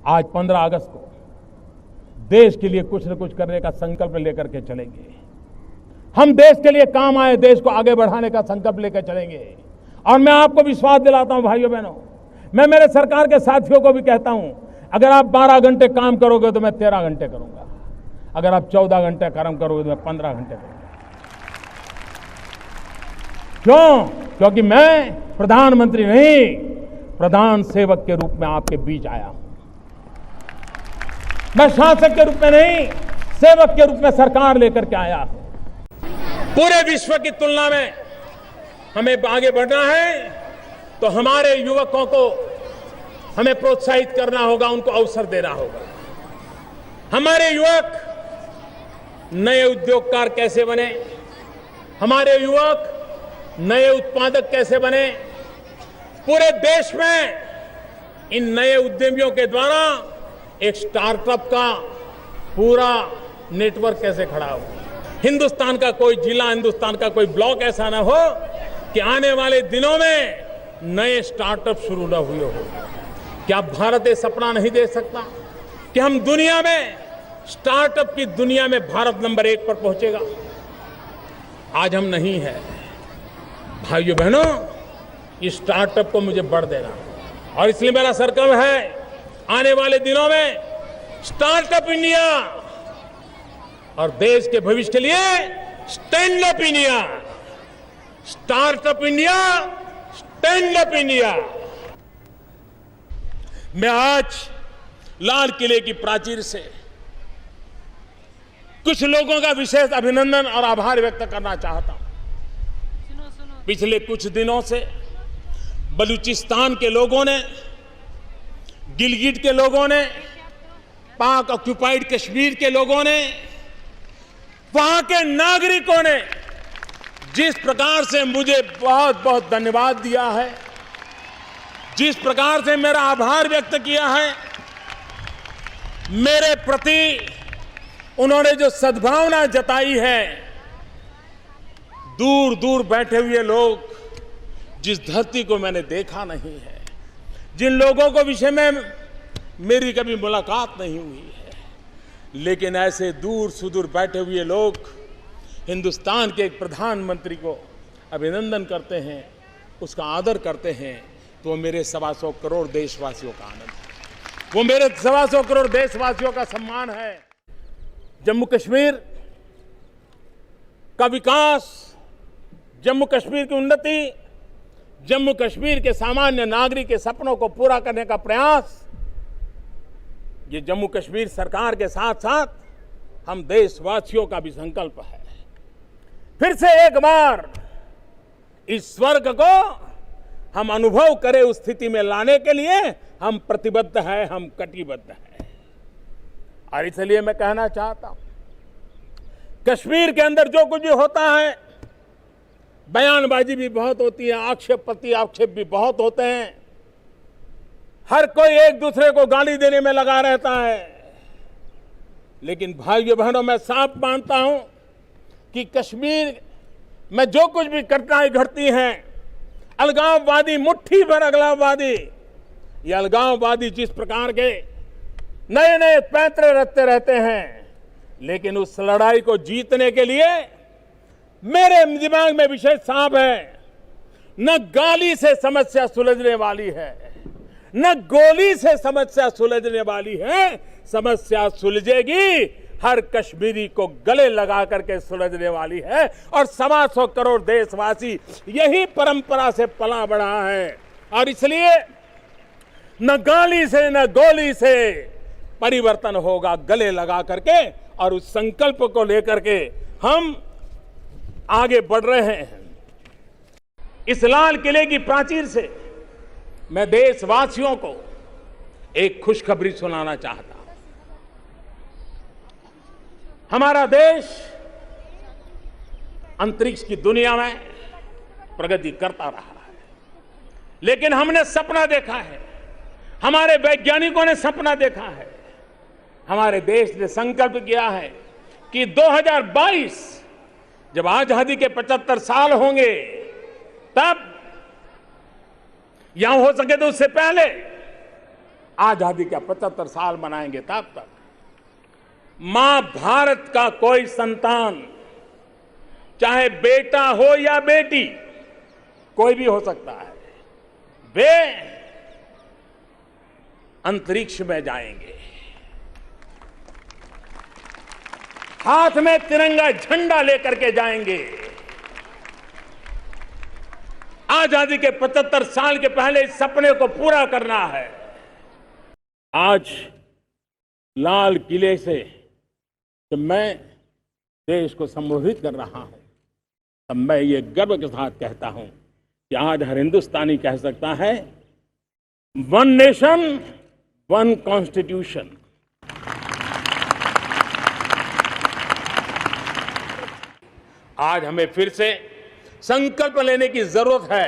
आज 15 अगस्त को देश के लिए कुछ न कुछ करने का संकल्प लेकर के चलेंगे। हम देश के लिए काम आए, देश को आगे बढ़ाने का संकल्प लेकर चलेंगे। और मैं आपको विश्वास दिलाता हूं भाइयों बहनों, मैं मेरे सरकार के साथियों को भी कहता हूं, अगर आप 12 घंटे काम करोगे तो मैं 13 घंटे करूंगा, अगर आप 14 घंटे काम करोगे तो मैं 15 घंटे करूंगा। क्यों? क्योंकि मैं प्रधानमंत्री नहीं, प्रधान सेवक के रूप में आपके बीच आया हूं। मैं शासक के रूप में नहीं, सेवक के रूप में सरकार लेकर के आया हूं। पूरे विश्व की तुलना में हमें आगे बढ़ना है तो हमारे युवकों को हमें प्रोत्साहित करना होगा, उनको अवसर देना होगा। हमारे युवक नए उद्योगकार कैसे बने, हमारे युवक नए उत्पादक कैसे बने, पूरे देश में इन नए उद्यमियों के द्वारा एक स्टार्टअप का पूरा नेटवर्क कैसे खड़ा हो। हिंदुस्तान का कोई जिला, हिंदुस्तान का कोई ब्लॉक ऐसा ना हो कि आने वाले दिनों में नए स्टार्टअप शुरू न हुए हो। क्या भारत ये सपना नहीं देख सकता कि हम दुनिया में स्टार्टअप की दुनिया में भारत नंबर 1 पर पहुंचेगा? आज हम नहीं है। भाइयों बहनों, इस स्टार्टअप को मुझे बढ़ देना और इसलिए मेरा संकल्प है आने वाले दिनों में स्टार्टअप इंडिया और देश के भविष्य के लिए stand up India, startup India, stand up India. मैं आज लाल किले की प्राचीर से कुछ लोगों का विशेष अभिनंदन और आभार व्यक्त करना चाहता हूं। पिछले कुछ दिनों से बलूचिस्तान के लोगों ने, गिलगिट के लोगों ने, पाक ऑक्युपाइड कश्मीर के लोगों ने, वहां के नागरिकों ने जिस प्रकार से मुझे बहुत बहुत धन्यवाद दिया है, जिस प्रकार से मेरा आभार व्यक्त किया है, मेरे प्रति उन्होंने जो सद्भावना जताई है, दूर दूर बैठे हुए लोग, जिस धरती को मैंने देखा नहीं है, जिन लोगों को विषय में मेरी कभी मुलाकात नहीं हुई है, लेकिन ऐसे दूर सुदूर बैठे हुए लोग हिंदुस्तान के एक प्रधानमंत्री को अभिनंदन करते हैं, उसका आदर करते हैं, तो वो मेरे 125 करोड़ देशवासियों का आनंद है, वो मेरे 125 करोड़ देशवासियों का सम्मान है। जम्मू कश्मीर का विकास, जम्मू कश्मीर की उन्नति, जम्मू कश्मीर के सामान्य नागरिक के सपनों को पूरा करने का प्रयास, ये जम्मू कश्मीर सरकार के साथ साथ हम देशवासियों का भी संकल्प है। फिर से एक बार इस स्वर्ग को हम अनुभव करें, उस स्थिति में लाने के लिए हम प्रतिबद्ध हैं, हम कटिबद्ध हैं। और इसलिए मैं कहना चाहता हूं, कश्मीर के अंदर जो कुछ भी होता है, बयानबाजी भी बहुत होती है, आक्षेप भी बहुत होते हैं, हर कोई एक दूसरे को गाली देने में लगा रहता है, लेकिन भाइयों बहनों, मैं साफ मानता हूं कि कश्मीर में जो कुछ भी घटनाएं घटती हैं, अलगाववादी, मुट्ठी भर अलगाववादी, ये अलगाववादी जिस प्रकार के नए नए पैंतरे रचते रहते हैं, लेकिन उस लड़ाई को जीतने के लिए मेरे दिमाग में विषय साफ है, न गाली से समस्या सुलझने वाली है, न गोली से समस्या सुलझने वाली है। समस्या सुलझेगी हर कश्मीरी को गले लगा करके सुलझने वाली है। और 125 करोड़ देशवासी यही परंपरा से पला बढ़ा है, और इसलिए न गाली से न गोली से परिवर्तन होगा, गले लगा करके, और उस संकल्प को लेकर के हम आगे बढ़ रहे हैं। इस लाल किले की प्राचीर से मैं देशवासियों को एक खुशखबरी सुनाना चाहता हूं। हमारा देश अंतरिक्ष की दुनिया में प्रगति करता रहा है, लेकिन हमने सपना देखा है, हमारे वैज्ञानिकों ने सपना देखा है, हमारे देश ने संकल्प किया है कि 2022 जब आजादी के 75 साल होंगे, तब यहां हो सके तो उससे पहले आजादी का 75 साल मनाएंगे तब तक मां भारत का कोई संतान, चाहे बेटा हो या बेटी, कोई भी हो सकता है, वे अंतरिक्ष में जाएंगे, हाथ में तिरंगा झंडा लेकर के जाएंगे। आजादी के 75 साल के पहले इस सपने को पूरा करना है। आज लाल किले से जब मैं देश को संबोधित कर रहा हूं, तब मैं ये गर्व के साथ कहता हूं कि आज हर हिंदुस्तानी कह सकता है, वन नेशन वन कॉन्स्टिट्यूशन। आज हमें फिर से संकल्प लेने की जरूरत है।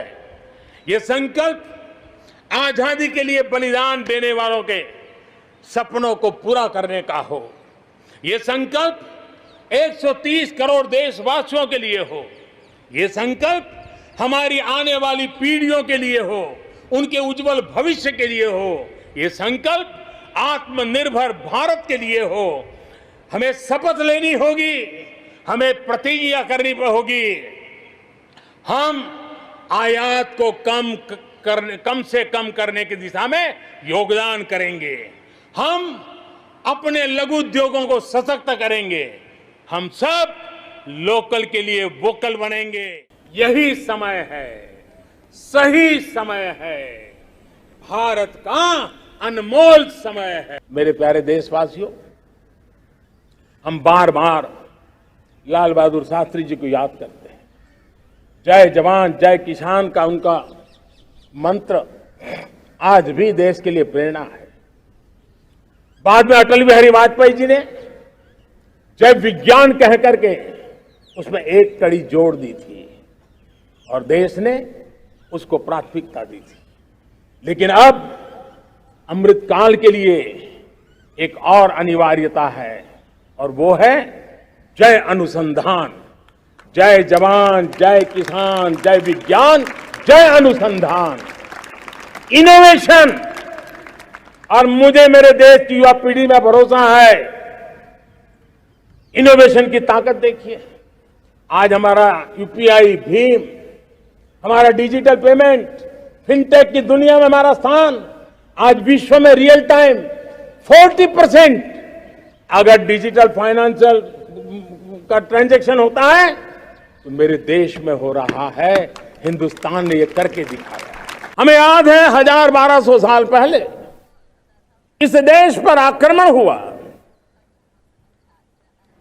ये संकल्प आजादी के लिए बलिदान देने वालों के सपनों को पूरा करने का हो। ये संकल्प 130 करोड़ देशवासियों के लिए हो। ये संकल्प हमारी आने वाली पीढ़ियों के लिए हो, उनके उज्जवल भविष्य के लिए हो। ये संकल्प आत्मनिर्भर भारत के लिए हो। हमें शपथ लेनी होगी, हमें प्रतिज्ञा करनी होगी। हम आयात को कम से कम करने की दिशा में योगदान करेंगे। हम अपने लघु उद्योगों को सशक्त करेंगे। हम सब लोकल के लिए वोकल बनेंगे। यही समय है, सही समय है, भारत का अनमोल समय है। मेरे प्यारे देशवासियों, हम बार बार लाल बहादुर शास्त्री जी को याद करते हैं। जय जवान जय किसान का उनका मंत्र आज भी देश के लिए प्रेरणा है। बाद में अटल बिहारी वाजपेयी जी ने जय विज्ञान कह करके उसमें एक कड़ी जोड़ दी थी और देश ने उसको प्राथमिकता दी थी। लेकिन अब अमृतकाल के लिए एक और अनिवार्यता है और वो है जय अनुसंधान। जय जवान जय किसान जय विज्ञान जय अनुसंधान, इनोवेशन। और मुझे मेरे देश की युवा पीढ़ी में भरोसा है। इनोवेशन की ताकत देखिए। आज हमारा यूपीआई, भीम, हमारा डिजिटल पेमेंट, फिनटेक की दुनिया में हमारा स्थान, आज विश्व में रियल टाइम 40% अगर डिजिटल फाइनेंशियल का ट्रांजैक्शन होता है तो मेरे देश में हो रहा है। हिंदुस्तान ने ये करके दिखाया। हमें याद है 1200 साल पहले इस देश पर आक्रमण हुआ।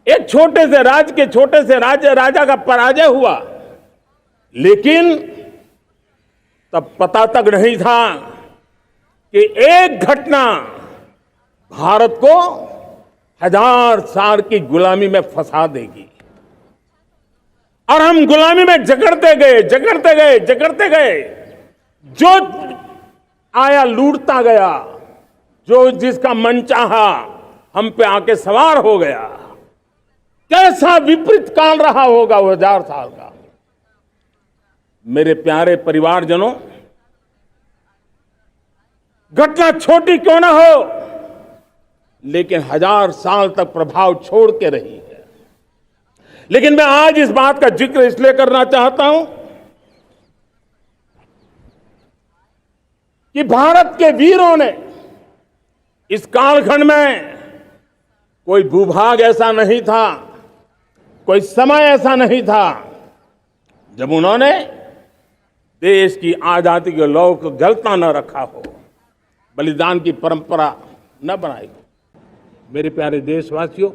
एक छोटे से राज्य के छोटे से राजा का पराजय हुआ, लेकिन तब पता तक नहीं था कि एक घटना भारत को 1000 साल की गुलामी में फंसा देगी। और हम गुलामी में जकड़ते गए, जो आया लूटता गया, जो जिसका मन चाहा हम पे आके सवार हो गया। कैसा विपरीत काल रहा होगा वो 1000 साल का। मेरे प्यारे परिवारजनों, घटना छोटी क्यों ना हो, लेकिन 1000 साल तक प्रभाव छोड़ के रही है। लेकिन मैं आज इस बात का जिक्र इसलिए करना चाहता हूं कि भारत के वीरों ने इस कालखंड में कोई भूभाग ऐसा नहीं था, कोई समय ऐसा नहीं था जब उन्होंने देश की आजादी के लौ को जलता न रखा हो, बलिदान की परंपरा न बनाई हो। मेरे प्यारे देशवासियों,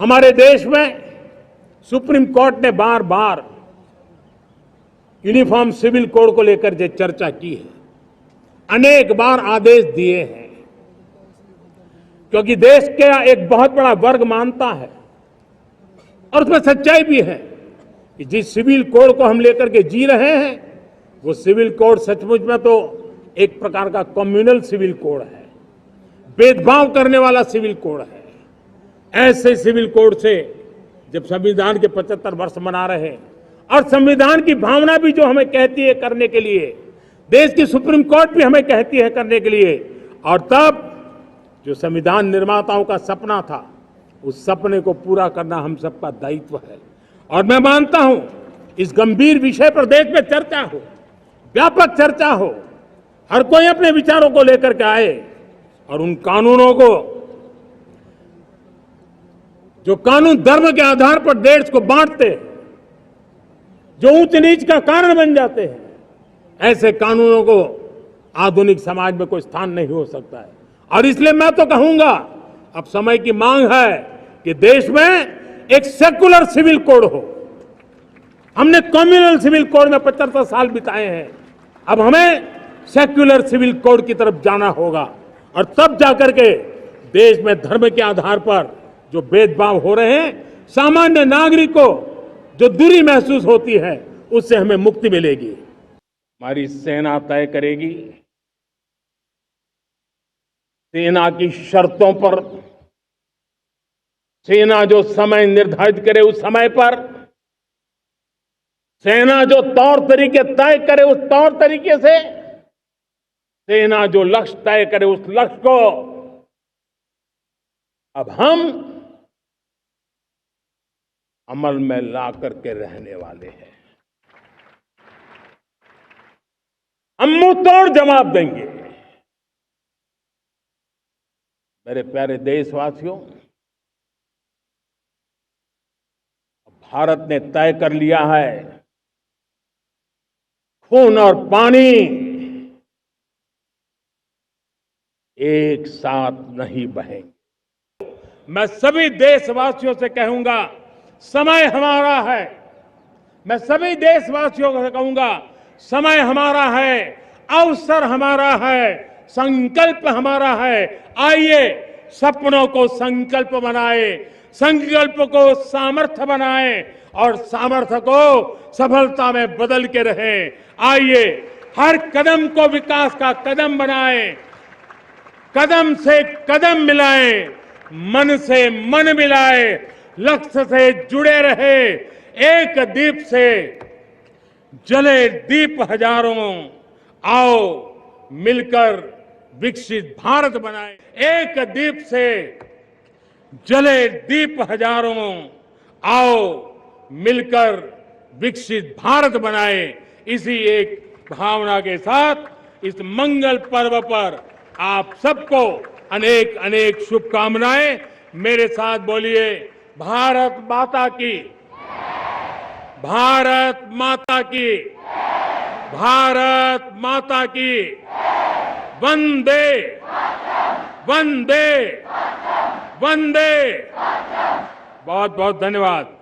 हमारे देश में सुप्रीम कोर्ट ने बार बार यूनिफॉर्म सिविल कोड को लेकर जो चर्चा की है, अनेक बार आदेश दिए हैं, क्योंकि देश का एक बहुत बड़ा वर्ग मानता है और उसमें सच्चाई भी है कि जिस सिविल कोड को हम लेकर के जी रहे हैं, वो सिविल कोड सचमुच में तो एक प्रकार का कम्युनल सिविल कोड है, भेदभाव करने वाला सिविल कोड है। ऐसे सिविल कोड से जब संविधान के 75 वर्ष मना रहे हैं और संविधान की भावना भी जो हमें कहती है करने के लिए, देश की सुप्रीम कोर्ट भी हमें कहती है करने के लिए। और तब जो संविधान निर्माताओं का सपना था, उस सपने को पूरा करना हम सबका दायित्व है। और मैं मानता हूं इस गंभीर विषय पर देश में चर्चा हो, व्यापक चर्चा हो, हर कोई अपने विचारों को लेकर के आए और उन कानूनों को, जो कानून धर्म के आधार पर देश को बांटते, जो ऊंच नीच का कारण बन जाते हैं, ऐसे कानूनों को आधुनिक समाज में कोई स्थान नहीं हो सकता है। और इसलिए मैं तो कहूंगा, अब समय की मांग है कि देश में एक सेकुलर सिविल कोड हो। हमने कम्युनल सिविल कोड में 75 साल बिताए हैं, अब हमें सेक्युलर सिविल कोड की तरफ जाना होगा। और तब जाकर के देश में धर्म के आधार पर जो भेदभाव हो रहे हैं, सामान्य नागरिक को जो दूरी महसूस होती है, उससे हमें मुक्ति मिलेगी। हमारी सेना तय करेगी, सेना की शर्तों पर, सेना जो समय निर्धारित करे उस समय पर, सेना जो तौर तरीके तय करे उस तौर तरीके से, सेना जो लक्ष्य तय करे उस लक्ष्य को अब हम अमल में ला करके रहने वाले हैं। हम मुंह तोड़ जवाब देंगे। मेरे प्यारे देशवासियों, भारत ने तय कर लिया है, खून और पानी एक साथ नहीं बहेंगे। मैं सभी देशवासियों से कहूंगा, समय हमारा है। मैं सभी देशवासियों से कहूंगा, समय हमारा है, अवसर हमारा है, संकल्प हमारा है। आइए सपनों को संकल्प बनाए, संकल्प को सामर्थ्य बनाए और सामर्थ्य को सफलता में बदल के रहें। आइए हर कदम को विकास का कदम बनाएं, कदम से कदम मिलाएं, मन से मन मिलाएं, लक्ष्य से जुड़े रहे। एक दीप से जले दीप हजारों, आओ मिलकर विकसित भारत बनाएं। एक दीप से जले दीप हजारों, आओ मिलकर विकसित भारत बनाएं। इसी एक भावना के साथ इस मंगल पर्व पर आप सबको अनेक अनेक शुभकामनाएं। मेरे साथ बोलिए, भारत माता की, भारत माता की, भारत माता की, वंदे वंदे वंदे। बहुत बहुत धन्यवाद।